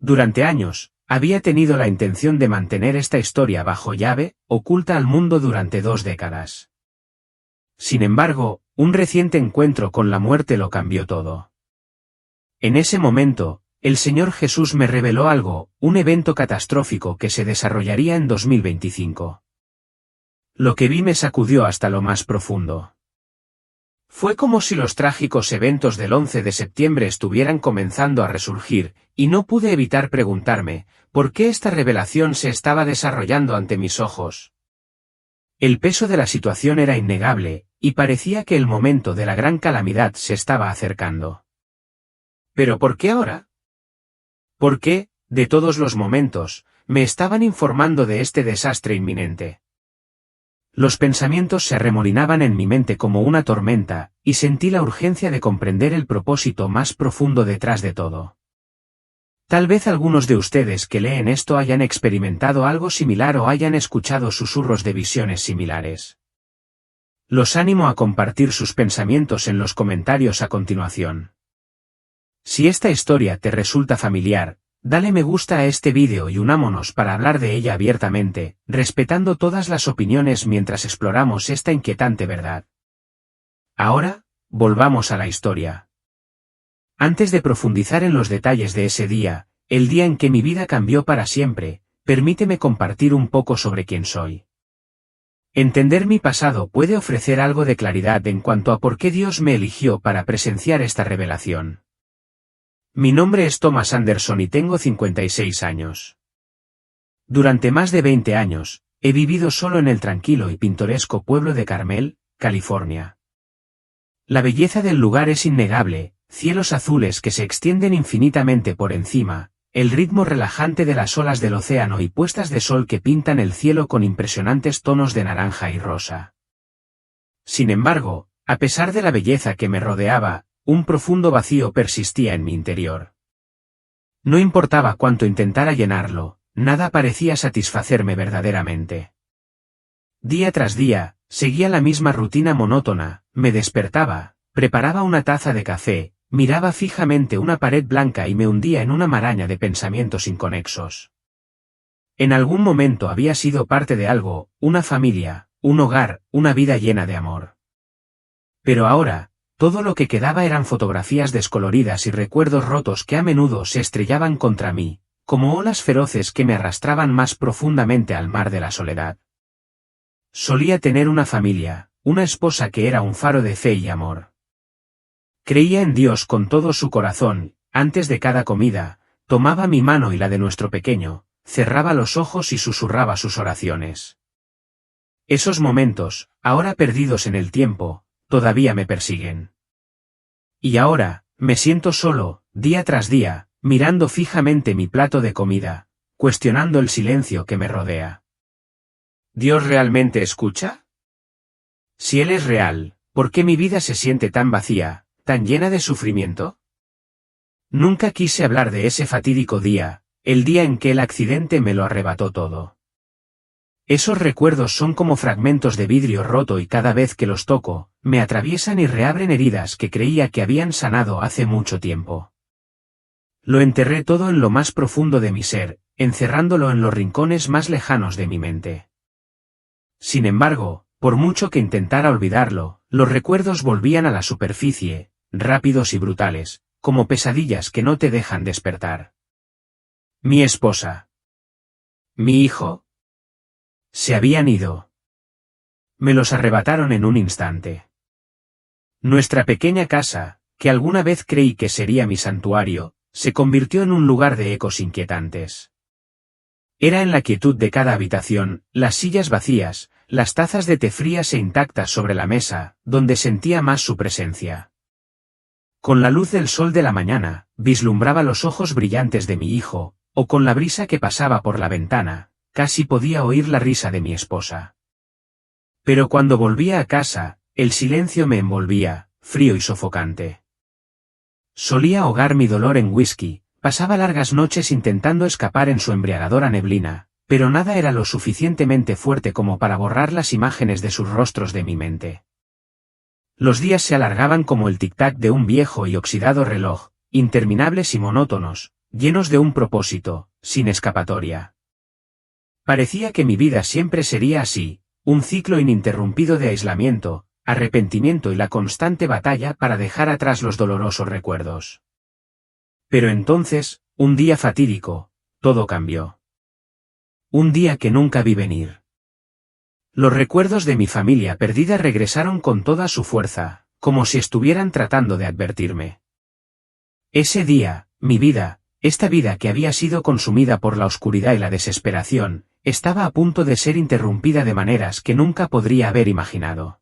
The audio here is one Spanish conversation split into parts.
Durante años, había tenido la intención de mantener esta historia bajo llave, oculta al mundo durante 2 décadas. Sin embargo, un reciente encuentro con la muerte lo cambió todo. En ese momento, el Señor Jesús me reveló algo, un evento catastrófico que se desarrollaría en 2025. Lo que vi me sacudió hasta lo más profundo. Fue como si los trágicos eventos del 11 de septiembre estuvieran comenzando a resurgir, y no pude evitar preguntarme, ¿por qué esta revelación se estaba desarrollando ante mis ojos? El peso de la situación era innegable, y parecía que el momento de la gran calamidad se estaba acercando. ¿Pero por qué ahora? ¿Por qué, de todos los momentos, me estaban informando de este desastre inminente? Los pensamientos se arremolinaban en mi mente como una tormenta, y sentí la urgencia de comprender el propósito más profundo detrás de todo. Tal vez algunos de ustedes que leen esto hayan experimentado algo similar o hayan escuchado susurros de visiones similares. Los animo a compartir sus pensamientos en los comentarios a continuación. Si esta historia te resulta familiar, dale me gusta a este vídeo y unámonos para hablar de ella abiertamente, respetando todas las opiniones mientras exploramos esta inquietante verdad. Ahora, volvamos a la historia. Antes de profundizar en los detalles de ese día, el día en que mi vida cambió para siempre, permíteme compartir un poco sobre quién soy. Entender mi pasado puede ofrecer algo de claridad en cuanto a por qué Dios me eligió para presenciar esta revelación. Mi nombre es Thomas Anderson y tengo 56 años. Durante más de 20 años, he vivido solo en el tranquilo y pintoresco pueblo de Carmel, California. La belleza del lugar es innegable, cielos azules que se extienden infinitamente por encima, el ritmo relajante de las olas del océano y puestas de sol que pintan el cielo con impresionantes tonos de naranja y rosa. Sin embargo, a pesar de la belleza que me rodeaba, un profundo vacío persistía en mi interior. No importaba cuánto intentara llenarlo, nada parecía satisfacerme verdaderamente. Día tras día, seguía la misma rutina monótona, me despertaba, preparaba una taza de café, miraba fijamente una pared blanca y me hundía en una maraña de pensamientos inconexos. En algún momento había sido parte de algo, una familia, un hogar, una vida llena de amor. Pero ahora, todo lo que quedaba eran fotografías descoloridas y recuerdos rotos que a menudo se estrellaban contra mí, como olas feroces que me arrastraban más profundamente al mar de la soledad. Solía tener una familia, una esposa que era un faro de fe y amor. Creía en Dios con todo su corazón, antes de cada comida, tomaba mi mano y la de nuestro pequeño, cerraba los ojos y susurraba sus oraciones. Esos momentos, ahora perdidos en el tiempo, todavía me persiguen. Y ahora, me siento solo, día tras día, mirando fijamente mi plato de comida, cuestionando el silencio que me rodea. ¿Dios realmente escucha? Si Él es real, ¿por qué mi vida se siente tan vacía, tan llena de sufrimiento? Nunca quise hablar de ese fatídico día, el día en que el accidente me lo arrebató todo. Esos recuerdos son como fragmentos de vidrio roto y cada vez que los toco, me atraviesan y reabren heridas que creía que habían sanado hace mucho tiempo. Lo enterré todo en lo más profundo de mi ser, encerrándolo en los rincones más lejanos de mi mente. Sin embargo, por mucho que intentara olvidarlo, los recuerdos volvían a la superficie, rápidos y brutales, como pesadillas que no te dejan despertar. Mi esposa. Mi hijo. Se habían ido. Me los arrebataron en un instante. Nuestra pequeña casa, que alguna vez creí que sería mi santuario, se convirtió en un lugar de ecos inquietantes. Era en la quietud de cada habitación, las sillas vacías, las tazas de té frías e intactas sobre la mesa, donde sentía más su presencia. Con la luz del sol de la mañana, vislumbraba los ojos brillantes de mi hijo, o con la brisa que pasaba por la ventana, casi podía oír la risa de mi esposa. Pero cuando volvía a casa, el silencio me envolvía, frío y sofocante. Solía ahogar mi dolor en whisky, pasaba largas noches intentando escapar en su embriagadora neblina, pero nada era lo suficientemente fuerte como para borrar las imágenes de sus rostros de mi mente. Los días se alargaban como el tic-tac de un viejo y oxidado reloj, interminables y monótonos, llenos de un propósito, sin escapatoria. Parecía que mi vida siempre sería así, un ciclo ininterrumpido de aislamiento, arrepentimiento y la constante batalla para dejar atrás los dolorosos recuerdos. Pero entonces, un día fatídico, todo cambió. Un día que nunca vi venir. Los recuerdos de mi familia perdida regresaron con toda su fuerza, como si estuvieran tratando de advertirme. Ese día, mi vida, esta vida que había sido consumida por la oscuridad y la desesperación, estaba a punto de ser interrumpida de maneras que nunca podría haber imaginado.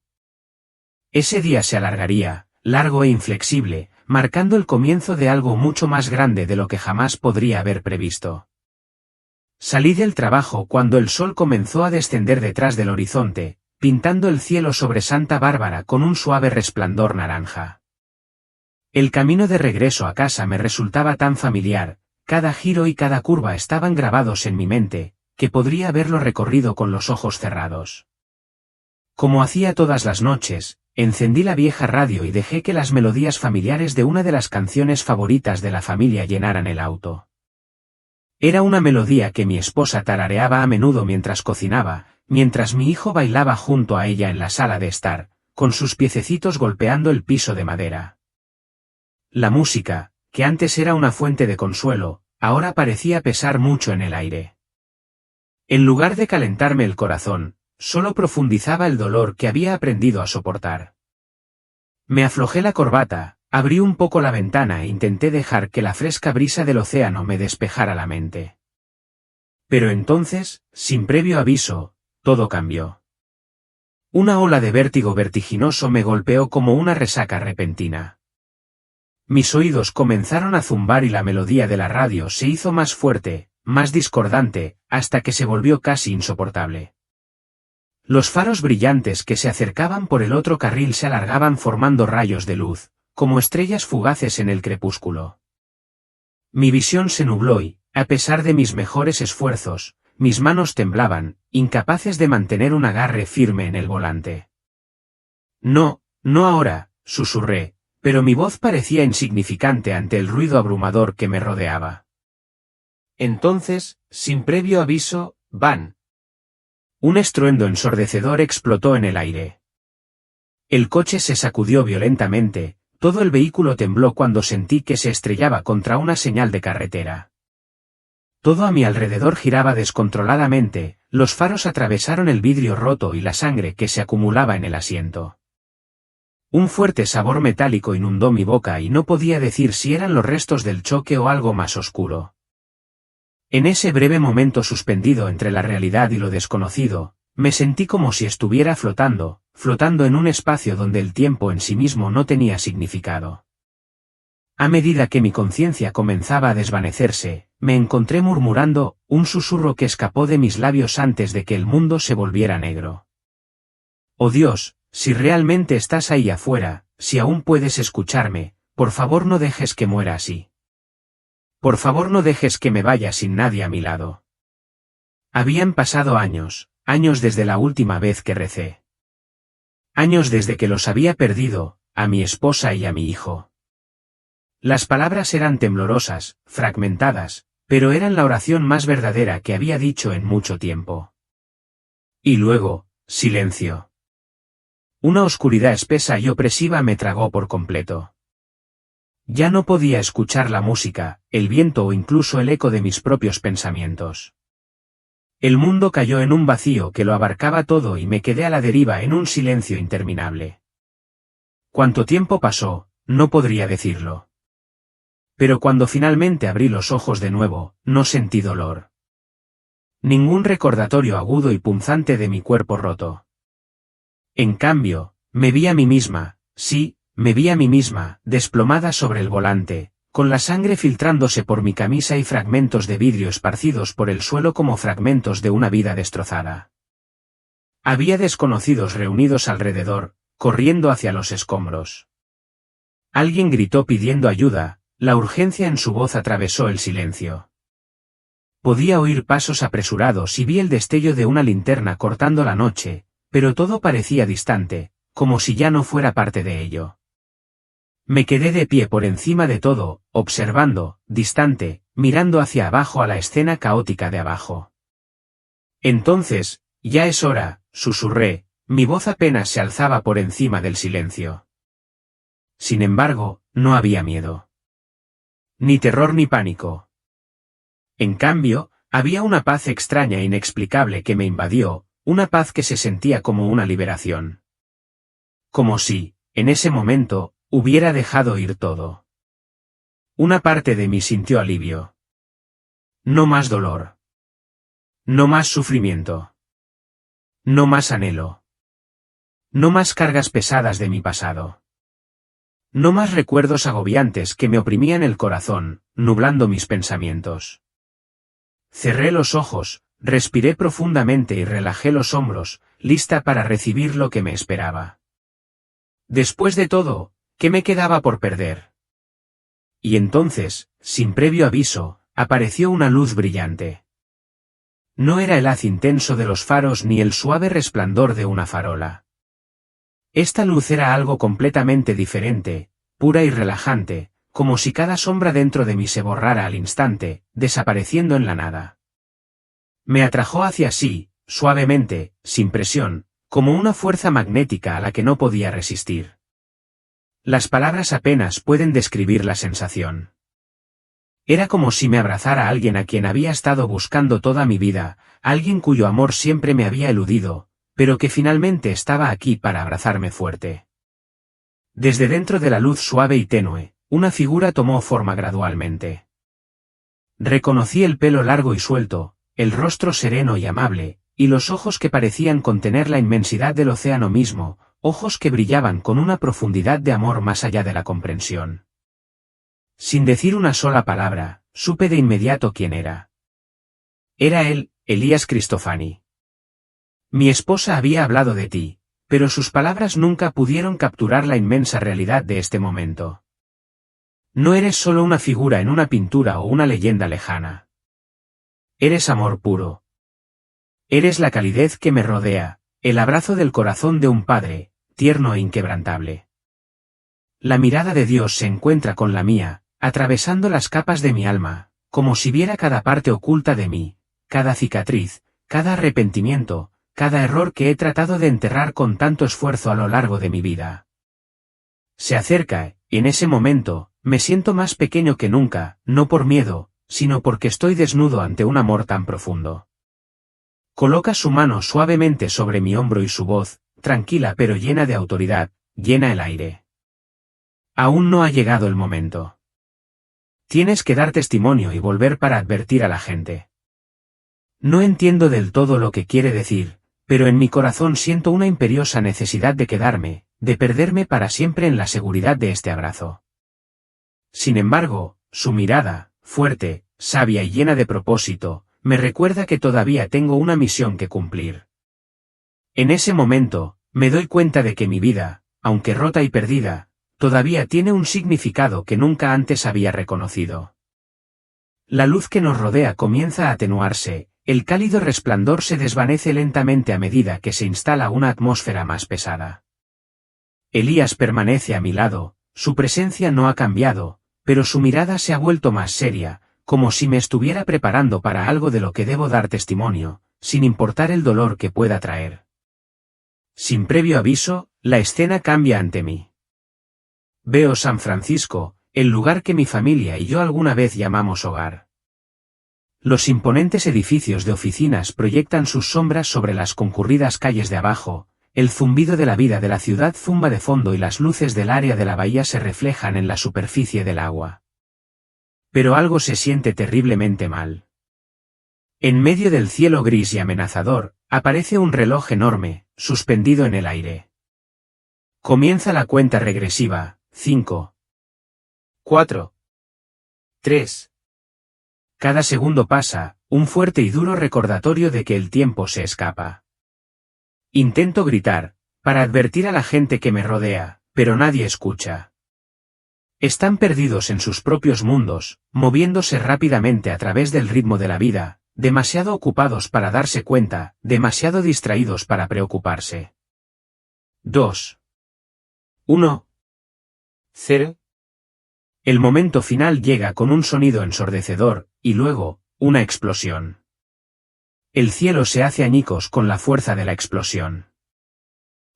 Ese día se alargaría, largo e inflexible, marcando el comienzo de algo mucho más grande de lo que jamás podría haber previsto. Salí del trabajo cuando el sol comenzó a descender detrás del horizonte, pintando el cielo sobre Santa Bárbara con un suave resplandor naranja. El camino de regreso a casa me resultaba tan familiar, cada giro y cada curva estaban grabados en mi mente, que podría haberlo recorrido con los ojos cerrados. Como hacía todas las noches, encendí la vieja radio y dejé que las melodías familiares de una de las canciones favoritas de la familia llenaran el auto. Era una melodía que mi esposa tarareaba a menudo mientras cocinaba, mientras mi hijo bailaba junto a ella en la sala de estar, con sus piececitos golpeando el piso de madera. La música, que antes era una fuente de consuelo, ahora parecía pesar mucho en el aire. En lugar de calentarme el corazón, solo profundizaba el dolor que había aprendido a soportar. Me aflojé la corbata, abrí un poco la ventana e intenté dejar que la fresca brisa del océano me despejara la mente. Pero entonces, sin previo aviso, todo cambió. Una ola de vértigo vertiginoso me golpeó como una resaca repentina. Mis oídos comenzaron a zumbar y la melodía de la radio se hizo más fuerte, más discordante, hasta que se volvió casi insoportable. Los faros brillantes que se acercaban por el otro carril se alargaban formando rayos de luz, como estrellas fugaces en el crepúsculo. Mi visión se nubló y, a pesar de mis mejores esfuerzos, mis manos temblaban, incapaces de mantener un agarre firme en el volante. No, no ahora, susurré, pero mi voz parecía insignificante ante el ruido abrumador que me rodeaba. Entonces, sin previo aviso, ¡van! Un estruendo ensordecedor explotó en el aire. El coche se sacudió violentamente, todo el vehículo tembló cuando sentí que se estrellaba contra una señal de carretera. Todo a mi alrededor giraba descontroladamente, los faros atravesaron el vidrio roto y la sangre que se acumulaba en el asiento. Un fuerte sabor metálico inundó mi boca y no podía decir si eran los restos del choque o algo más oscuro. En ese breve momento suspendido entre la realidad y lo desconocido, me sentí como si estuviera flotando en un espacio donde el tiempo en sí mismo no tenía significado. A medida que mi conciencia comenzaba a desvanecerse, me encontré murmurando, un susurro que escapó de mis labios antes de que el mundo se volviera negro. Oh Dios, si realmente estás ahí afuera, si aún puedes escucharme, por favor no dejes que muera así. Por favor no dejes que me vaya sin nadie a mi lado. Habían pasado años desde la última vez que recé. Años desde que los había perdido, a mi esposa y a mi hijo. Las palabras eran temblorosas, fragmentadas, pero eran la oración más verdadera que había dicho en mucho tiempo. Y luego, silencio. Una oscuridad espesa y opresiva me tragó por completo. Ya no podía escuchar la música, el viento o incluso el eco de mis propios pensamientos. El mundo cayó en un vacío que lo abarcaba todo y me quedé a la deriva en un silencio interminable. ¿Cuánto tiempo pasó? No podría decirlo. Pero cuando finalmente abrí los ojos de nuevo, no sentí dolor. Ningún recordatorio agudo y punzante de mi cuerpo roto. En cambio, me vi a mí misma, sí, me vi a mí misma, desplomada sobre el volante, con la sangre filtrándose por mi camisa y fragmentos de vidrio esparcidos por el suelo como fragmentos de una vida destrozada. Había desconocidos reunidos alrededor, corriendo hacia los escombros. Alguien gritó pidiendo ayuda, la urgencia en su voz atravesó el silencio. Podía oír pasos apresurados y vi el destello de una linterna cortando la noche, pero todo parecía distante, como si ya no fuera parte de ello. Me quedé de pie por encima de todo, observando, distante, mirando hacia abajo a la escena caótica de abajo. Entonces, ya es hora, susurré, mi voz apenas se alzaba por encima del silencio. Sin embargo, no había miedo. Ni terror ni pánico. En cambio, había una paz extraña e inexplicable que me invadió, una paz que se sentía como una liberación. Como si, en ese momento, hubiera dejado ir todo. Una parte de mí sintió alivio. No más dolor. No más sufrimiento. No más anhelo. No más cargas pesadas de mi pasado. No más recuerdos agobiantes que me oprimían el corazón, nublando mis pensamientos. Cerré los ojos, respiré profundamente y relajé los hombros, lista para recibir lo que me esperaba. Después de todo, ¿qué me quedaba por perder? Y entonces, sin previo aviso, apareció una luz brillante. No era el haz intenso de los faros ni el suave resplandor de una farola. Esta luz era algo completamente diferente, pura y relajante, como si cada sombra dentro de mí se borrara al instante, desapareciendo en la nada. Me atrajo hacia sí, suavemente, sin presión, como una fuerza magnética a la que no podía resistir. Las palabras apenas pueden describir la sensación. Era como si me abrazara a alguien a quien había estado buscando toda mi vida, alguien cuyo amor siempre me había eludido, pero que finalmente estaba aquí para abrazarme fuerte. Desde dentro de la luz suave y tenue, una figura tomó forma gradualmente. Reconocí el pelo largo y suelto, el rostro sereno y amable, y los ojos que parecían contener la inmensidad del océano mismo, ojos que brillaban con una profundidad de amor más allá de la comprensión. Sin decir una sola palabra, supe de inmediato quién era. Era él, Elías Cristofani. Mi esposa había hablado de ti, pero sus palabras nunca pudieron capturar la inmensa realidad de este momento. No eres solo una figura en una pintura o una leyenda lejana. Eres amor puro. Eres la calidez que me rodea, el abrazo del corazón de un padre, tierno e inquebrantable. La mirada de Dios se encuentra con la mía, atravesando las capas de mi alma, como si viera cada parte oculta de mí, cada cicatriz, cada arrepentimiento, cada error que he tratado de enterrar con tanto esfuerzo a lo largo de mi vida. Se acerca, y en ese momento, me siento más pequeño que nunca, no por miedo, sino porque estoy desnudo ante un amor tan profundo. Coloca su mano suavemente sobre mi hombro y su voz, tranquila pero llena de autoridad, llena el aire. Aún no ha llegado el momento. Tienes que dar testimonio y volver para advertir a la gente. No entiendo del todo lo que quiere decir, pero en mi corazón siento una imperiosa necesidad de quedarme, de perderme para siempre en la seguridad de este abrazo. Sin embargo, su mirada, fuerte, sabia y llena de propósito, me recuerda que todavía tengo una misión que cumplir. En ese momento, me doy cuenta de que mi vida, aunque rota y perdida, todavía tiene un significado que nunca antes había reconocido. La luz que nos rodea comienza a atenuarse, el cálido resplandor se desvanece lentamente a medida que se instala una atmósfera más pesada. Elías permanece a mi lado, su presencia no ha cambiado, pero su mirada se ha vuelto más seria, como si me estuviera preparando para algo de lo que debo dar testimonio, sin importar el dolor que pueda traer. Sin previo aviso, la escena cambia ante mí. Veo San Francisco, el lugar que mi familia y yo alguna vez llamamos hogar. Los imponentes edificios de oficinas proyectan sus sombras sobre las concurridas calles de abajo, el zumbido de la vida de la ciudad zumba de fondo y las luces del área de la bahía se reflejan en la superficie del agua. Pero algo se siente terriblemente mal. En medio del cielo gris y amenazador, aparece un reloj enorme, suspendido en el aire. Comienza la cuenta regresiva, 5, 4, 3. Cada segundo pasa, un fuerte y duro recordatorio de que el tiempo se escapa. Intento gritar, para advertir a la gente que me rodea, pero nadie escucha. Están perdidos en sus propios mundos, moviéndose rápidamente a través del ritmo de la vida, demasiado ocupados para darse cuenta, demasiado distraídos para preocuparse. 2. 1. 0. El momento final llega con un sonido ensordecedor, y luego, una explosión. El cielo se hace añicos con la fuerza de la explosión.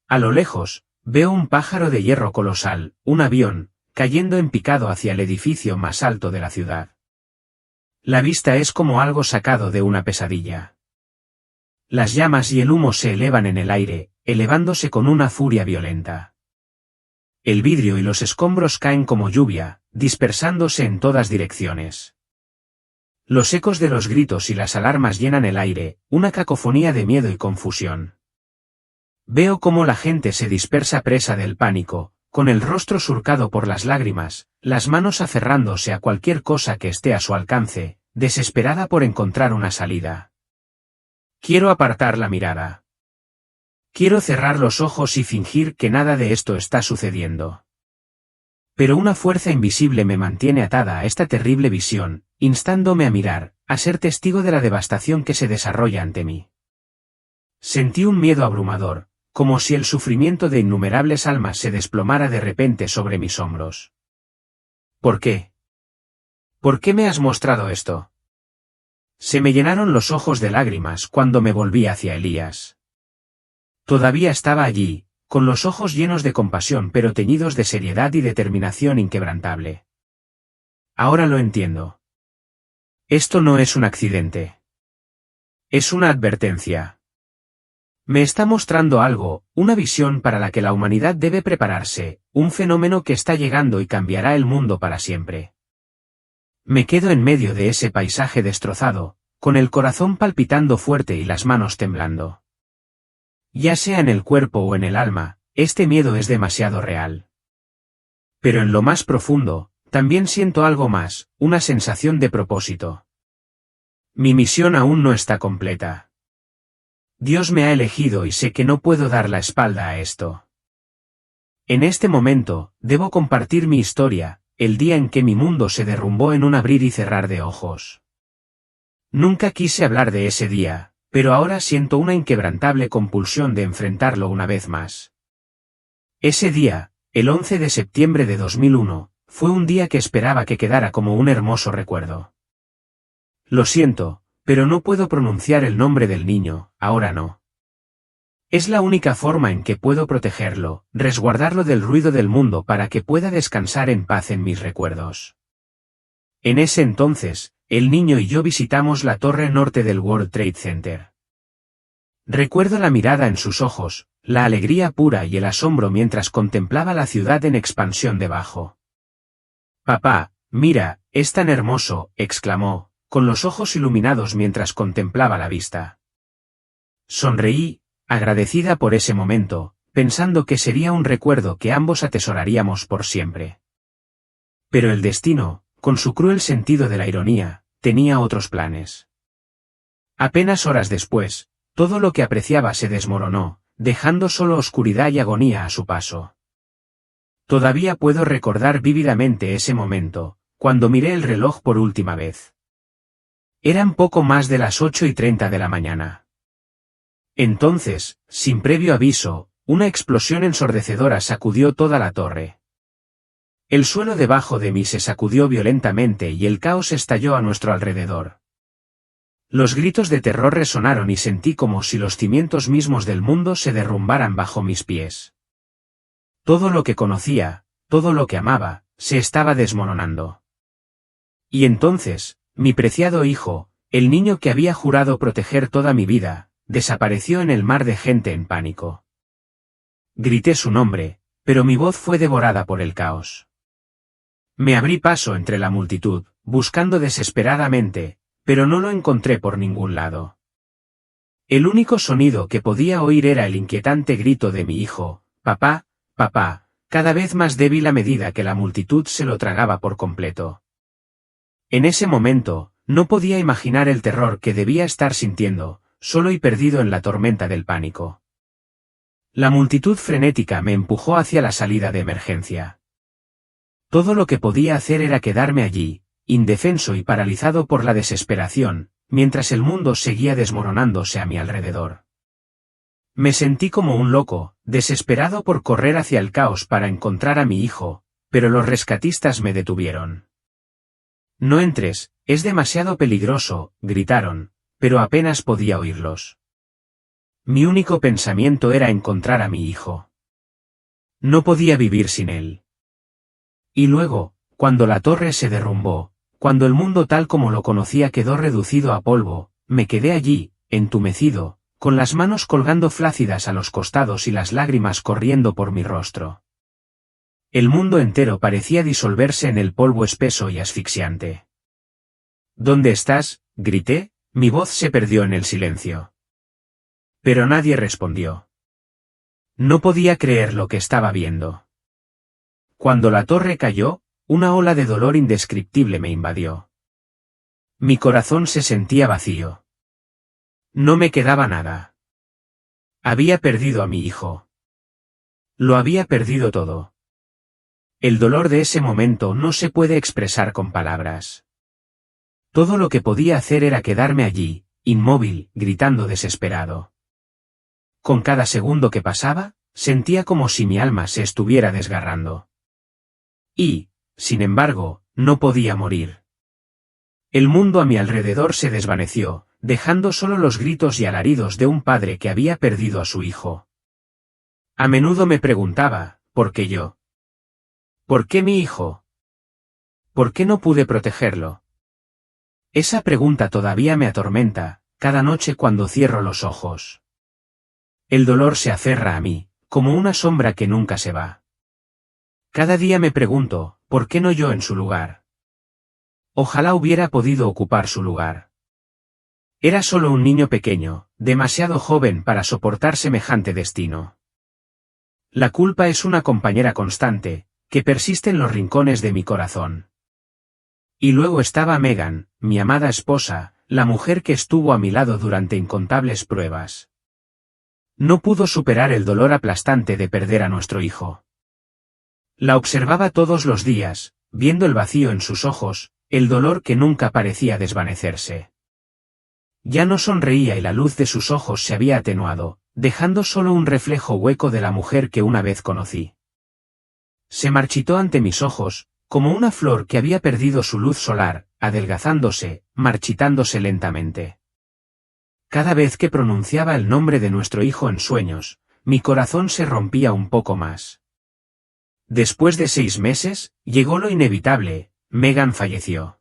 A lo lejos, veo un pájaro de hierro colosal, un avión, cayendo en picado hacia el edificio más alto de la ciudad. La vista es como algo sacado de una pesadilla. Las llamas y el humo se elevan en el aire, elevándose con una furia violenta. El vidrio y los escombros caen como lluvia, dispersándose en todas direcciones. Los ecos de los gritos y las alarmas llenan el aire, una cacofonía de miedo y confusión. Veo cómo la gente se dispersa presa del pánico, con el rostro surcado por las lágrimas, las manos aferrándose a cualquier cosa que esté a su alcance, desesperada por encontrar una salida. Quiero apartar la mirada. Quiero cerrar los ojos y fingir que nada de esto está sucediendo. Pero una fuerza invisible me mantiene atada a esta terrible visión, instándome a mirar, a ser testigo de la devastación que se desarrolla ante mí. Sentí un miedo abrumador, como si el sufrimiento de innumerables almas se desplomara de repente sobre mis hombros. ¿Por qué? ¿Por qué me has mostrado esto? Se me llenaron los ojos de lágrimas cuando me volví hacia Elías. Todavía estaba allí, con los ojos llenos de compasión pero teñidos de seriedad y determinación inquebrantable. Ahora lo entiendo. Esto no es un accidente. Es una advertencia. Me está mostrando algo, una visión para la que la humanidad debe prepararse, un fenómeno que está llegando y cambiará el mundo para siempre. Me quedo en medio de ese paisaje destrozado, con el corazón palpitando fuerte y las manos temblando. Ya sea en el cuerpo o en el alma, este miedo es demasiado real. Pero en lo más profundo, también siento algo más, una sensación de propósito. Mi misión aún no está completa. Dios me ha elegido y sé que no puedo dar la espalda a esto. En este momento, debo compartir mi historia, el día en que mi mundo se derrumbó en un abrir y cerrar de ojos. Nunca quise hablar de ese día, pero ahora siento una inquebrantable compulsión de enfrentarlo una vez más. Ese día, el 11 de septiembre de 2001, fue un día que esperaba que quedara como un hermoso recuerdo. Lo siento, pero no puedo pronunciar el nombre del niño, ahora no. Es la única forma en que puedo protegerlo, resguardarlo del ruido del mundo para que pueda descansar en paz en mis recuerdos. En ese entonces, el niño y yo visitamos la torre norte del World Trade Center. Recuerdo la mirada en sus ojos, la alegría pura y el asombro mientras contemplaba la ciudad en expansión debajo. «Papá, mira, es tan hermoso», exclamó, con los ojos iluminados mientras contemplaba la vista. Sonreí, agradecida por ese momento, pensando que sería un recuerdo que ambos atesoraríamos por siempre. Pero el destino, con su cruel sentido de la ironía, tenía otros planes. Apenas horas después, todo lo que apreciaba se desmoronó, dejando solo oscuridad y agonía a su paso. Todavía puedo recordar vívidamente ese momento, cuando miré el reloj por última vez. Eran poco más de las 8:30 de la mañana. Entonces, sin previo aviso, una explosión ensordecedora sacudió toda la torre. El suelo debajo de mí se sacudió violentamente y el caos estalló a nuestro alrededor. Los gritos de terror resonaron y sentí como si los cimientos mismos del mundo se derrumbaran bajo mis pies. Todo lo que conocía, todo lo que amaba, se estaba desmoronando. Y entonces, mi preciado hijo, el niño que había jurado proteger toda mi vida, desapareció en el mar de gente en pánico. Grité su nombre, pero mi voz fue devorada por el caos. Me abrí paso entre la multitud, buscando desesperadamente, pero no lo encontré por ningún lado. El único sonido que podía oír era el inquietante grito de mi hijo, «Papá, papá», cada vez más débil a medida que la multitud se lo tragaba por completo. En ese momento, no podía imaginar el terror que debía estar sintiendo, solo y perdido en la tormenta del pánico. La multitud frenética me empujó hacia la salida de emergencia. Todo lo que podía hacer era quedarme allí, indefenso y paralizado por la desesperación, mientras el mundo seguía desmoronándose a mi alrededor. Me sentí como un loco, desesperado por correr hacia el caos para encontrar a mi hijo, pero los rescatistas me detuvieron. No entres, es demasiado peligroso, gritaron, pero apenas podía oírlos. Mi único pensamiento era encontrar a mi hijo. No podía vivir sin él. Y luego, cuando la torre se derrumbó, cuando el mundo tal como lo conocía quedó reducido a polvo, me quedé allí, entumecido, con las manos colgando flácidas a los costados y las lágrimas corriendo por mi rostro. El mundo entero parecía disolverse en el polvo espeso y asfixiante. ¿Dónde estás?, grité, mi voz se perdió en el silencio. Pero nadie respondió. No podía creer lo que estaba viendo. Cuando la torre cayó, una ola de dolor indescriptible me invadió. Mi corazón se sentía vacío. No me quedaba nada. Había perdido a mi hijo. Lo había perdido todo. El dolor de ese momento no se puede expresar con palabras. Todo lo que podía hacer era quedarme allí, inmóvil, gritando desesperado. Con cada segundo que pasaba, sentía como si mi alma se estuviera desgarrando. Y, sin embargo, no podía morir. El mundo a mi alrededor se desvaneció, dejando solo los gritos y alaridos de un padre que había perdido a su hijo. A menudo me preguntaba, ¿por qué yo? ¿Por qué mi hijo? ¿Por qué no pude protegerlo? Esa pregunta todavía me atormenta, cada noche cuando cierro los ojos. El dolor se aferra a mí, como una sombra que nunca se va. Cada día me pregunto, ¿por qué no yo en su lugar? Ojalá hubiera podido ocupar su lugar. Era solo un niño pequeño, demasiado joven para soportar semejante destino. La culpa es una compañera constante, que persiste en los rincones de mi corazón. Y luego estaba Megan, mi amada esposa, la mujer que estuvo a mi lado durante incontables pruebas. No pudo superar el dolor aplastante de perder a nuestro hijo. La observaba todos los días, viendo el vacío en sus ojos, el dolor que nunca parecía desvanecerse. Ya no sonreía y la luz de sus ojos se había atenuado, dejando solo un reflejo hueco de la mujer que una vez conocí. Se marchitó ante mis ojos, como una flor que había perdido su luz solar, adelgazándose, marchitándose lentamente. Cada vez que pronunciaba el nombre de nuestro hijo en sueños, mi corazón se rompía un poco más. Después de 6 meses, llegó lo inevitable, Megan falleció.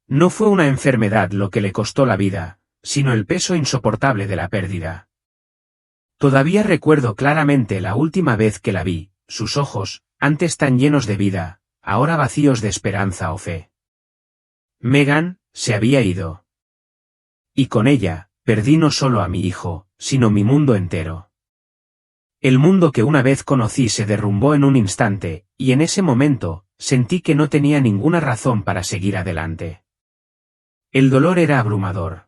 No fue una enfermedad lo que le costó la vida, sino el peso insoportable de la pérdida. Todavía recuerdo claramente la última vez que la vi, sus ojos, antes tan llenos de vida, ahora vacíos de esperanza o fe. Megan se había ido. Y con ella, perdí no solo a mi hijo, sino mi mundo entero. El mundo que una vez conocí se derrumbó en un instante, y en ese momento, sentí que no tenía ninguna razón para seguir adelante. El dolor era abrumador.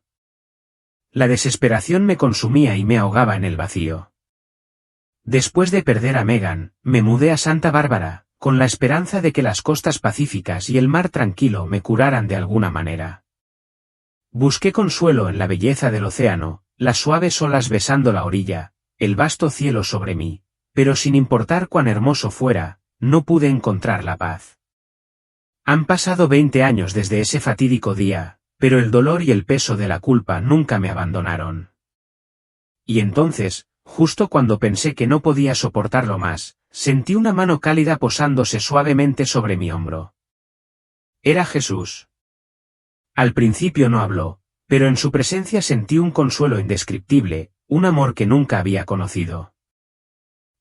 La desesperación me consumía y me ahogaba en el vacío. Después de perder a Megan, me mudé a Santa Bárbara, con la esperanza de que las costas pacíficas y el mar tranquilo me curaran de alguna manera. Busqué consuelo en la belleza del océano, las suaves olas besando la orilla, el vasto cielo sobre mí, pero sin importar cuán hermoso fuera, no pude encontrar la paz. Han pasado 20 años desde ese fatídico día, pero el dolor y el peso de la culpa nunca me abandonaron. Y entonces, justo cuando pensé que no podía soportarlo más, sentí una mano cálida posándose suavemente sobre mi hombro. Era Jesús. Al principio no habló, pero en su presencia sentí un consuelo indescriptible, un amor que nunca había conocido.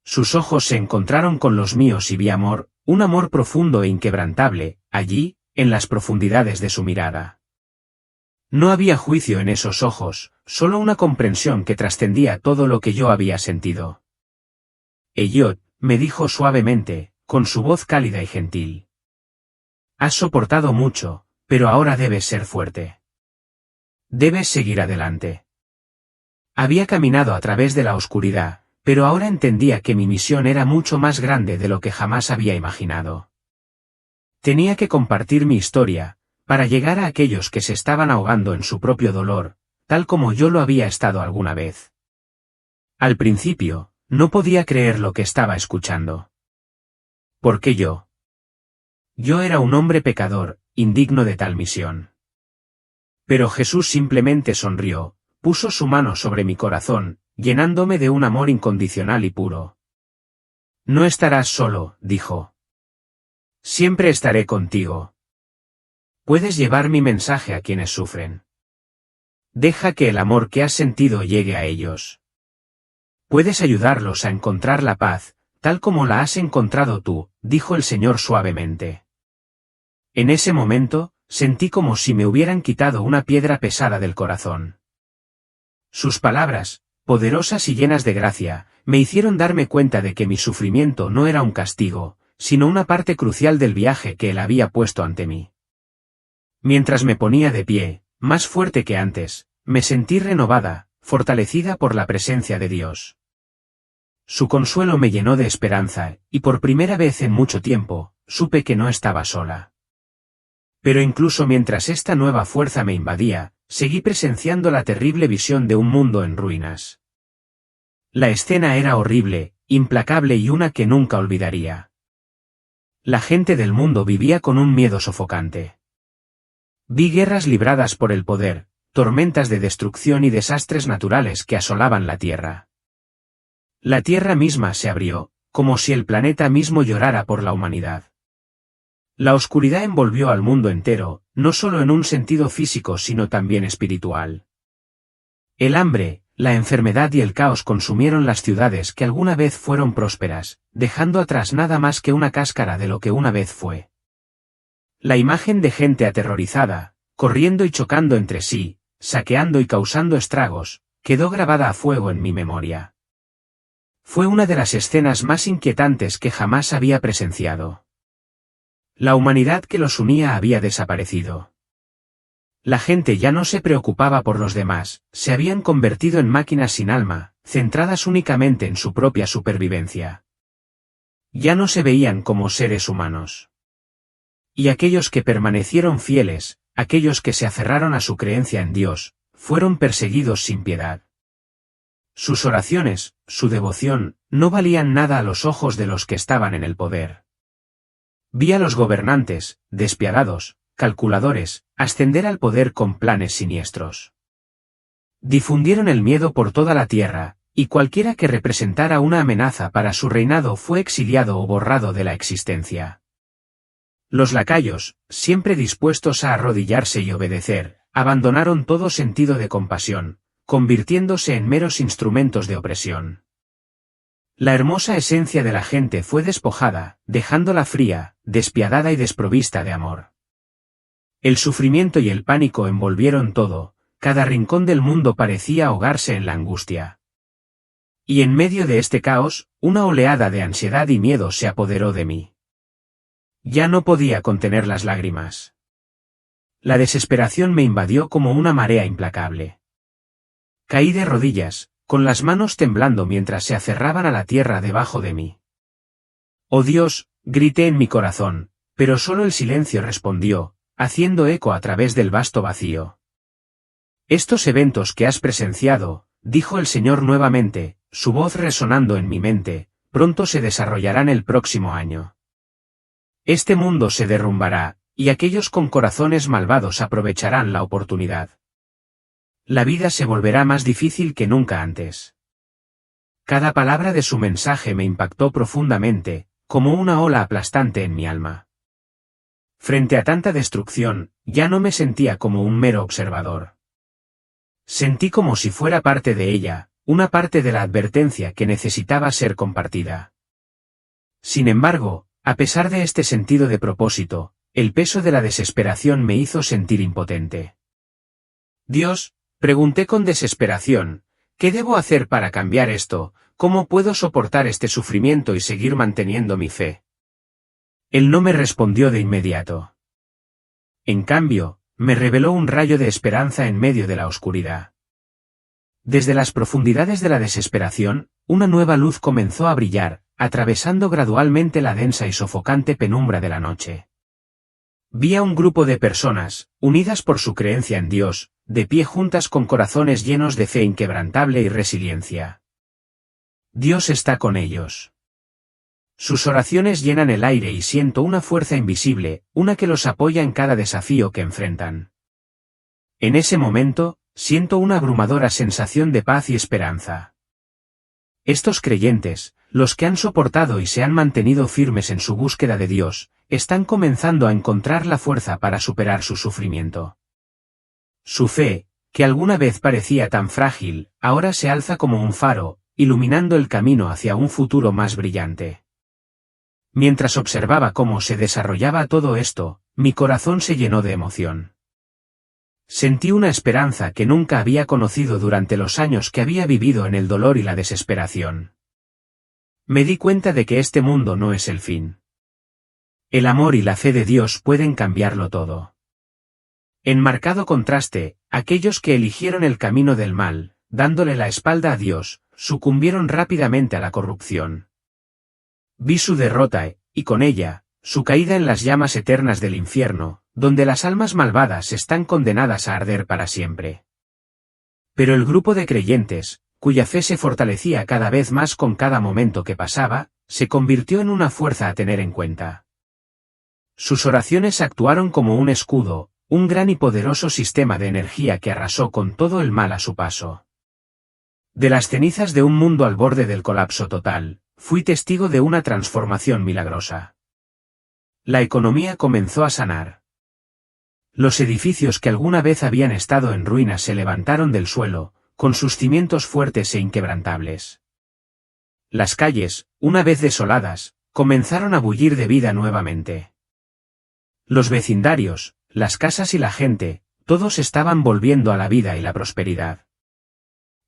Sus ojos se encontraron con los míos y vi amor, un amor profundo e inquebrantable, allí, en las profundidades de su mirada. No había juicio en esos ojos, solo una comprensión que trascendía todo lo que yo había sentido. Elliot, me dijo suavemente, con su voz cálida y gentil. Has soportado mucho, pero ahora debes ser fuerte. Debes seguir adelante. Había caminado a través de la oscuridad, pero ahora entendía que mi misión era mucho más grande de lo que jamás había imaginado. Tenía que compartir mi historia, para llegar a aquellos que se estaban ahogando en su propio dolor, tal como yo lo había estado alguna vez. Al principio, no podía creer lo que estaba escuchando. ¿Por qué yo? Yo era un hombre pecador, indigno de tal misión. Pero Jesús simplemente sonrió, puso su mano sobre mi corazón, llenándome de un amor incondicional y puro. No estarás solo, dijo. Siempre estaré contigo. Puedes llevar mi mensaje a quienes sufren. Deja que el amor que has sentido llegue a ellos. Puedes ayudarlos a encontrar la paz, tal como la has encontrado tú, dijo el Señor suavemente. En ese momento, sentí como si me hubieran quitado una piedra pesada del corazón. Sus palabras, poderosas y llenas de gracia, me hicieron darme cuenta de que mi sufrimiento no era un castigo, sino una parte crucial del viaje que Él había puesto ante mí. Mientras me ponía de pie, más fuerte que antes, me sentí renovada, fortalecida por la presencia de Dios. Su consuelo me llenó de esperanza, y por primera vez en mucho tiempo, supe que no estaba sola. Pero incluso mientras esta nueva fuerza me invadía, seguí presenciando la terrible visión de un mundo en ruinas. La escena era horrible, implacable y una que nunca olvidaría. La gente del mundo vivía con un miedo sofocante. Vi guerras libradas por el poder, tormentas de destrucción y desastres naturales que asolaban la tierra. La tierra misma se abrió, como si el planeta mismo llorara por la humanidad. La oscuridad envolvió al mundo entero, no solo en un sentido físico sino también espiritual. El hambre, la enfermedad y el caos consumieron las ciudades que alguna vez fueron prósperas, dejando atrás nada más que una cáscara de lo que una vez fue. La imagen de gente aterrorizada, corriendo y chocando entre sí, saqueando y causando estragos, quedó grabada a fuego en mi memoria. Fue una de las escenas más inquietantes que jamás había presenciado. La humanidad que los unía había desaparecido. La gente ya no se preocupaba por los demás, se habían convertido en máquinas sin alma, centradas únicamente en su propia supervivencia. Ya no se veían como seres humanos. Y aquellos que permanecieron fieles, aquellos que se aferraron a su creencia en Dios, fueron perseguidos sin piedad. Sus oraciones, su devoción, no valían nada a los ojos de los que estaban en el poder. Vi a los gobernantes, despiadados, calculadores, ascender al poder con planes siniestros. Difundieron el miedo por toda la tierra, y cualquiera que representara una amenaza para su reinado fue exiliado o borrado de la existencia. Los lacayos, siempre dispuestos a arrodillarse y obedecer, abandonaron todo sentido de compasión, convirtiéndose en meros instrumentos de opresión. La hermosa esencia de la gente fue despojada, dejándola fría, despiadada y desprovista de amor. El sufrimiento y el pánico envolvieron todo, cada rincón del mundo parecía ahogarse en la angustia. Y en medio de este caos, una oleada de ansiedad y miedo se apoderó de mí. Ya no podía contener las lágrimas. La desesperación me invadió como una marea implacable. Caí de rodillas, con las manos temblando mientras se aferraban a la tierra debajo de mí. «Oh Dios», grité en mi corazón, pero solo el silencio respondió, haciendo eco a través del vasto vacío. «Estos eventos que has presenciado», dijo el Señor nuevamente, su voz resonando en mi mente, «pronto se desarrollarán el próximo año. Este mundo se derrumbará, y aquellos con corazones malvados aprovecharán la oportunidad. La vida se volverá más difícil que nunca antes». Cada palabra de su mensaje me impactó profundamente, como una ola aplastante en mi alma. Frente a tanta destrucción, ya no me sentía como un mero observador. Sentí como si fuera parte de ella, una parte de la advertencia que necesitaba ser compartida. Sin embargo, a pesar de este sentido de propósito, el peso de la desesperación me hizo sentir impotente. «Dios», pregunté con desesperación, «¿qué debo hacer para cambiar esto? ¿Cómo puedo soportar este sufrimiento y seguir manteniendo mi fe?». Él no me respondió de inmediato. En cambio, me reveló un rayo de esperanza en medio de la oscuridad. Desde las profundidades de la desesperación, una nueva luz comenzó a brillar, atravesando gradualmente la densa y sofocante penumbra de la noche. Vi a un grupo de personas, unidas por su creencia en Dios, de pie juntas con corazones llenos de fe inquebrantable y resiliencia. Dios está con ellos. Sus oraciones llenan el aire y siento una fuerza invisible, una que los apoya en cada desafío que enfrentan. En ese momento, siento una abrumadora sensación de paz y esperanza. Estos creyentes, los que han soportado y se han mantenido firmes en su búsqueda de Dios, están comenzando a encontrar la fuerza para superar su sufrimiento. Su fe, que alguna vez parecía tan frágil, ahora se alza como un faro, iluminando el camino hacia un futuro más brillante. Mientras observaba cómo se desarrollaba todo esto, mi corazón se llenó de emoción. Sentí una esperanza que nunca había conocido durante los años que había vivido en el dolor y la desesperación. Me di cuenta de que este mundo no es el fin. El amor y la fe de Dios pueden cambiarlo todo. En marcado contraste, aquellos que eligieron el camino del mal, dándole la espalda a Dios, sucumbieron rápidamente a la corrupción. Vi su derrota, y con ella, su caída en las llamas eternas del infierno, donde las almas malvadas están condenadas a arder para siempre. Pero el grupo de creyentes, cuya fe se fortalecía cada vez más con cada momento que pasaba, se convirtió en una fuerza a tener en cuenta. Sus oraciones actuaron como un escudo, un gran y poderoso sistema de energía que arrasó con todo el mal a su paso. De las cenizas de un mundo al borde del colapso total, fui testigo de una transformación milagrosa. La economía comenzó a sanar. Los edificios que alguna vez habían estado en ruinas se levantaron del suelo, con sus cimientos fuertes e inquebrantables. Las calles, una vez desoladas, comenzaron a bullir de vida nuevamente. Los vecindarios, las casas y la gente, todos estaban volviendo a la vida y la prosperidad.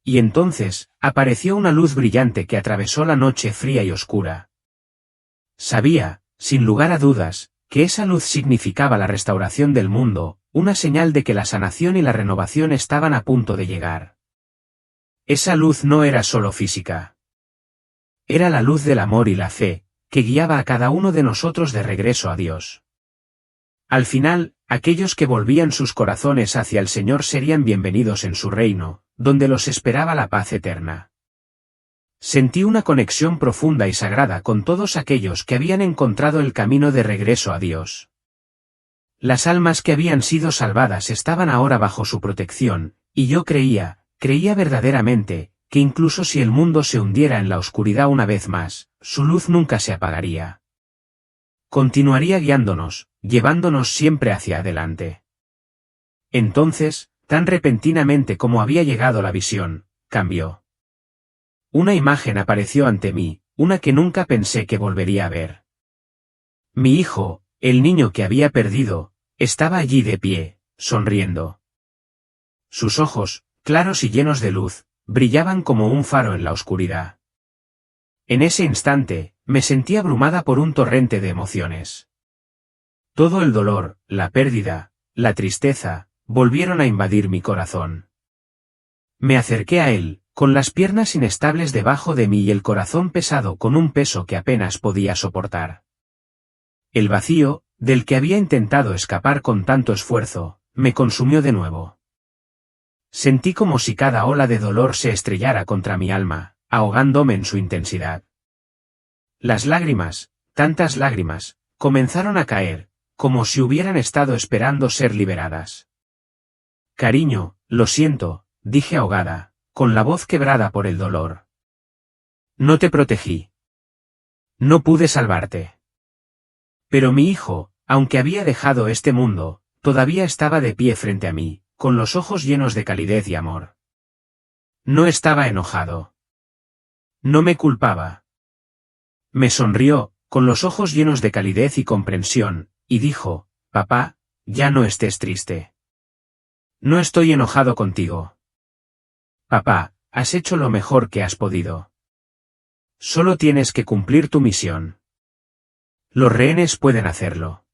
Y entonces, apareció una luz brillante que atravesó la noche fría y oscura. Sabía, sin lugar a dudas, que esa luz significaba la restauración del mundo, una señal de que la sanación y la renovación estaban a punto de llegar. Esa luz no era solo física. Era la luz del amor y la fe, que guiaba a cada uno de nosotros de regreso a Dios. Al final, aquellos que volvían sus corazones hacia el Señor serían bienvenidos en su reino, donde los esperaba la paz eterna. Sentí una conexión profunda y sagrada con todos aquellos que habían encontrado el camino de regreso a Dios. Las almas que habían sido salvadas estaban ahora bajo su protección, y yo creía verdaderamente, que incluso si el mundo se hundiera en la oscuridad una vez más, su luz nunca se apagaría. Continuaría guiándonos, llevándonos siempre hacia adelante. Entonces, tan repentinamente como había llegado la visión, cambió. Una imagen apareció ante mí, una que nunca pensé que volvería a ver. Mi hijo, el niño que había perdido, estaba allí de pie, sonriendo. Sus ojos, claros y llenos de luz, brillaban como un faro en la oscuridad. En ese instante, me sentí abrumada por un torrente de emociones. Todo el dolor, la pérdida, la tristeza, volvieron a invadir mi corazón. Me acerqué a él, con las piernas inestables debajo de mí y el corazón pesado con un peso que apenas podía soportar. El vacío, del que había intentado escapar con tanto esfuerzo, me consumió de nuevo. Sentí como si cada ola de dolor se estrellara contra mi alma, ahogándome en su intensidad. Las lágrimas, tantas lágrimas, comenzaron a caer, como si hubieran estado esperando ser liberadas. Cariño, lo siento, dije ahogada, con la voz quebrada por el dolor. No te protegí. No pude salvarte. Pero mi hijo, aunque había dejado este mundo, todavía estaba de pie frente a mí, con los ojos llenos de calidez y amor. No estaba enojado. No me culpaba. Me sonrió, con los ojos llenos de calidez y comprensión, y dijo, papá, ya no estés triste. No estoy enojado contigo. Papá, has hecho lo mejor que has podido. Solo tienes que cumplir tu misión. Los rehenes pueden hacerlo.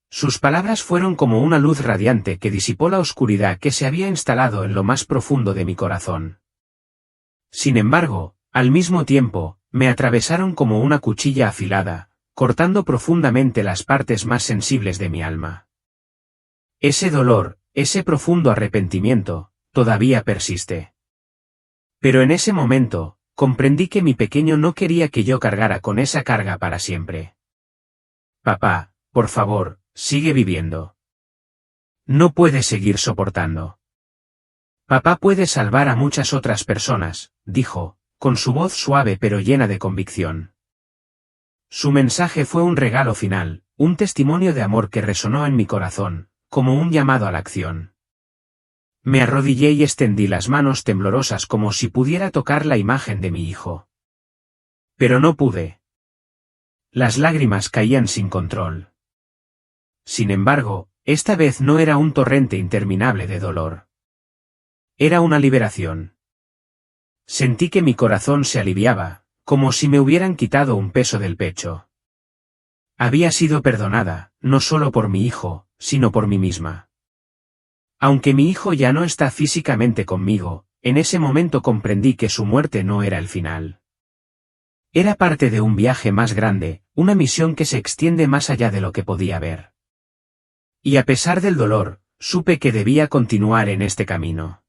Sus palabras fueron como una luz radiante que disipó la oscuridad que se había instalado en lo más profundo de mi corazón. Sin embargo, al mismo tiempo, me atravesaron como una cuchilla afilada, cortando profundamente las partes más sensibles de mi alma. Ese dolor, ese profundo arrepentimiento, todavía persiste. Pero en ese momento, comprendí que mi pequeño no quería que yo cargara con esa carga para siempre. Papá, por favor, sigue viviendo. No puedes seguir soportando. Papá puede salvar a muchas otras personas, dijo, con su voz suave pero llena de convicción. Su mensaje fue un regalo final, un testimonio de amor que resonó en mi corazón, como un llamado a la acción. Me arrodillé y extendí las manos temblorosas como si pudiera tocar la imagen de mi hijo. Pero no pude. Las lágrimas caían sin control. Sin embargo, esta vez no era un torrente interminable de dolor. Era una liberación. Sentí que mi corazón se aliviaba, como si me hubieran quitado un peso del pecho. Había sido perdonada, no solo por mi hijo, sino por mí misma. Aunque mi hijo ya no está físicamente conmigo, en ese momento comprendí que su muerte no era el final. Era parte de un viaje más grande, una misión que se extiende más allá de lo que podía ver. Y a pesar del dolor, supe que debía continuar en este camino.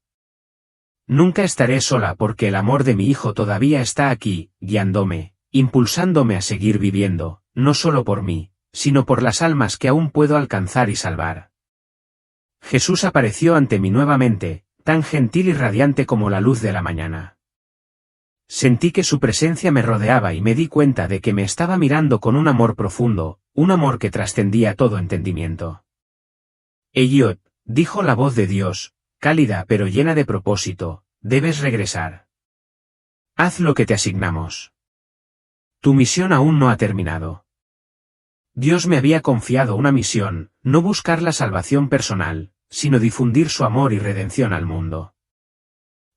Nunca estaré sola porque el amor de mi hijo todavía está aquí, guiándome, impulsándome a seguir viviendo, no solo por mí, sino por las almas que aún puedo alcanzar y salvar. Jesús apareció ante mí nuevamente, tan gentil y radiante como la luz de la mañana. Sentí que su presencia me rodeaba y me di cuenta de que me estaba mirando con un amor profundo, un amor que trascendía todo entendimiento. Elliot, dijo la voz de Dios, cálida pero llena de propósito, debes regresar. Haz lo que te asignamos. Tu misión aún no ha terminado. Dios me había confiado una misión, no buscar la salvación personal, sino difundir su amor y redención al mundo.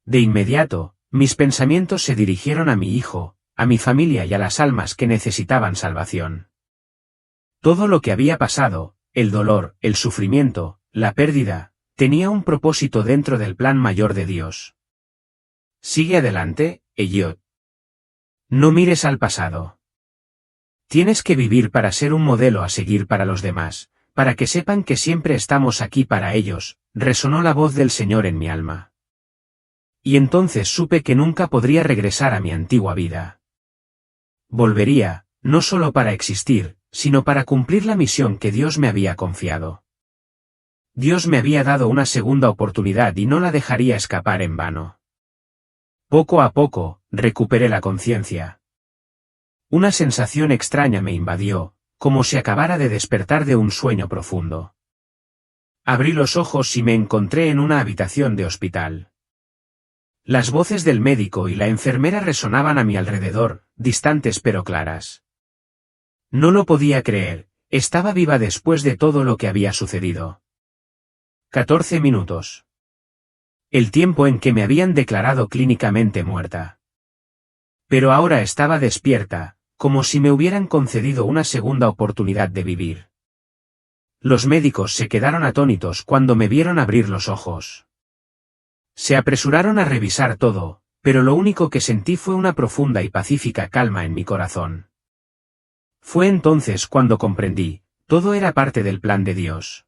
De inmediato, mis pensamientos se dirigieron a mi hijo, a mi familia y a las almas que necesitaban salvación. Todo lo que había pasado, el dolor, el sufrimiento, la pérdida, tenía un propósito dentro del plan mayor de Dios. Sigue adelante, Elliot. No mires al pasado. Tienes que vivir para ser un modelo a seguir para los demás, para que sepan que siempre estamos aquí para ellos, resonó la voz del Señor en mi alma. Y entonces supe que nunca podría regresar a mi antigua vida. Volvería, no solo para existir, sino para cumplir la misión que Dios me había confiado. Dios me había dado una segunda oportunidad y no la dejaría escapar en vano. Poco a poco, recuperé la conciencia. Una sensación extraña me invadió, como si acabara de despertar de un sueño profundo. Abrí los ojos y me encontré en una habitación de hospital. Las voces del médico y la enfermera resonaban a mi alrededor, distantes pero claras. No lo podía creer, estaba viva después de todo lo que había sucedido. 14 minutos. El tiempo en que me habían declarado clínicamente muerta. Pero ahora estaba despierta, como si me hubieran concedido una segunda oportunidad de vivir. Los médicos se quedaron atónitos cuando me vieron abrir los ojos. Se apresuraron a revisar todo, pero lo único que sentí fue una profunda y pacífica calma en mi corazón. Fue entonces cuando comprendí, todo era parte del plan de Dios.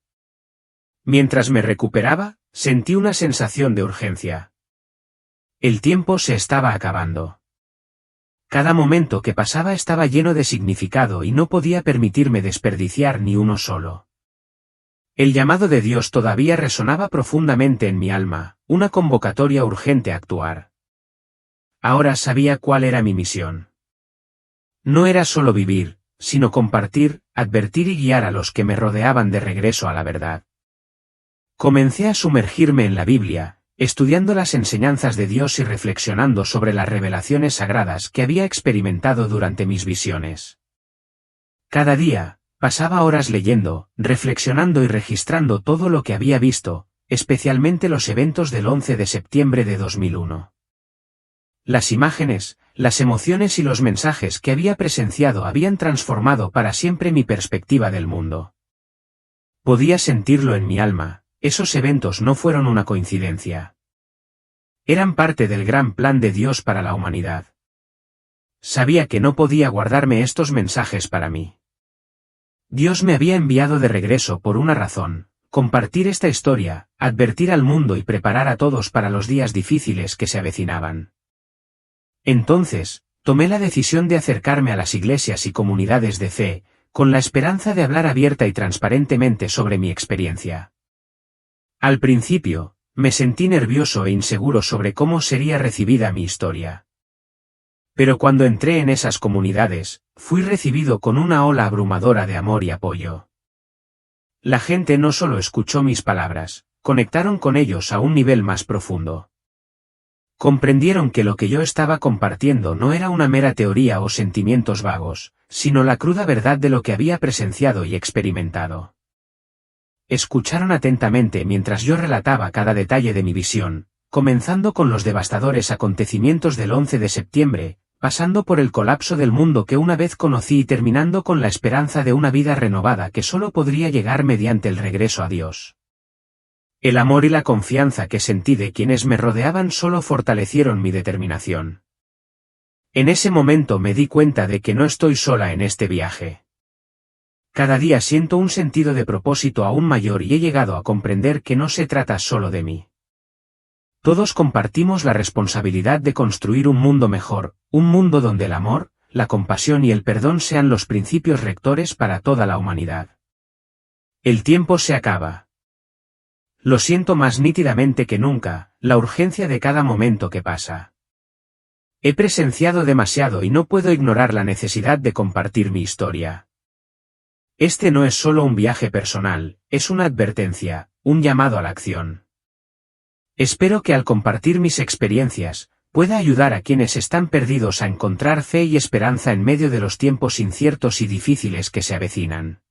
Mientras me recuperaba, sentí una sensación de urgencia. El tiempo se estaba acabando. Cada momento que pasaba estaba lleno de significado y no podía permitirme desperdiciar ni uno solo. El llamado de Dios todavía resonaba profundamente en mi alma, una convocatoria urgente a actuar. Ahora sabía cuál era mi misión. No era solo vivir, sino compartir, advertir y guiar a los que me rodeaban de regreso a la verdad. Comencé a sumergirme en la Biblia, estudiando las enseñanzas de Dios y reflexionando sobre las revelaciones sagradas que había experimentado durante mis visiones. Cada día, pasaba horas leyendo, reflexionando y registrando todo lo que había visto, especialmente los eventos del 11 de septiembre de 2001. Las imágenes, las emociones y los mensajes que había presenciado habían transformado para siempre mi perspectiva del mundo. Podía sentirlo en mi alma. Esos eventos no fueron una coincidencia. Eran parte del gran plan de Dios para la humanidad. Sabía que no podía guardarme estos mensajes para mí. Dios me había enviado de regreso por una razón, compartir esta historia, advertir al mundo y preparar a todos para los días difíciles que se avecinaban. Entonces, tomé la decisión de acercarme a las iglesias y comunidades de fe, con la esperanza de hablar abierta y transparentemente sobre mi experiencia. Al principio, me sentí nervioso e inseguro sobre cómo sería recibida mi historia. Pero cuando entré en esas comunidades, fui recibido con una ola abrumadora de amor y apoyo. La gente no solo escuchó mis palabras, conectaron con ellos a un nivel más profundo. Comprendieron que lo que yo estaba compartiendo no era una mera teoría o sentimientos vagos, sino la cruda verdad de lo que había presenciado y experimentado. Escucharon atentamente mientras yo relataba cada detalle de mi visión, comenzando con los devastadores acontecimientos del 11 de septiembre, pasando por el colapso del mundo que una vez conocí y terminando con la esperanza de una vida renovada que solo podría llegar mediante el regreso a Dios. El amor y la confianza que sentí de quienes me rodeaban solo fortalecieron mi determinación. En ese momento me di cuenta de que no estoy sola en este viaje. Cada día siento un sentido de propósito aún mayor y he llegado a comprender que no se trata solo de mí. Todos compartimos la responsabilidad de construir un mundo mejor, un mundo donde el amor, la compasión y el perdón sean los principios rectores para toda la humanidad. El tiempo se acaba. Lo siento más nítidamente que nunca, la urgencia de cada momento que pasa. He presenciado demasiado y no puedo ignorar la necesidad de compartir mi historia. Este no es solo un viaje personal, es una advertencia, un llamado a la acción. Espero que al compartir mis experiencias, pueda ayudar a quienes están perdidos a encontrar fe y esperanza en medio de los tiempos inciertos y difíciles que se avecinan.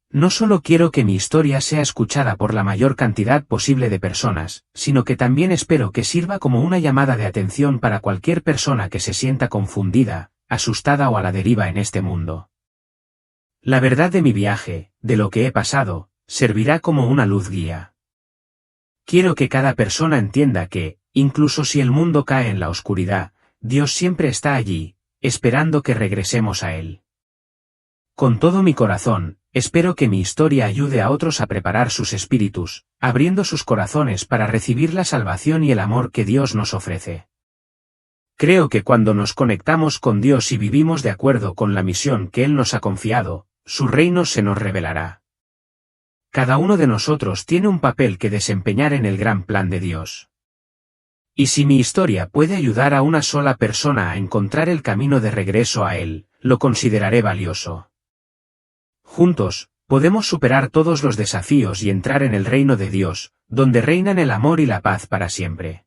No solo quiero que mi historia sea escuchada por la mayor cantidad posible de personas, sino que también espero que sirva como una llamada de atención para cualquier persona que se sienta confundida, asustada o a la deriva en este mundo. La verdad de mi viaje, de lo que he pasado, servirá como una luz guía. Quiero que cada persona entienda que, incluso si el mundo cae en la oscuridad, Dios siempre está allí, esperando que regresemos a Él. Con todo mi corazón, espero que mi historia ayude a otros a preparar sus espíritus, abriendo sus corazones para recibir la salvación y el amor que Dios nos ofrece. Creo que cuando nos conectamos con Dios y vivimos de acuerdo con la misión que Él nos ha confiado, su reino se nos revelará. Cada uno de nosotros tiene un papel que desempeñar en el gran plan de Dios. Y si mi historia puede ayudar a una sola persona a encontrar el camino de regreso a Él, lo consideraré valioso. Juntos, podemos superar todos los desafíos y entrar en el reino de Dios, donde reinan el amor y la paz para siempre.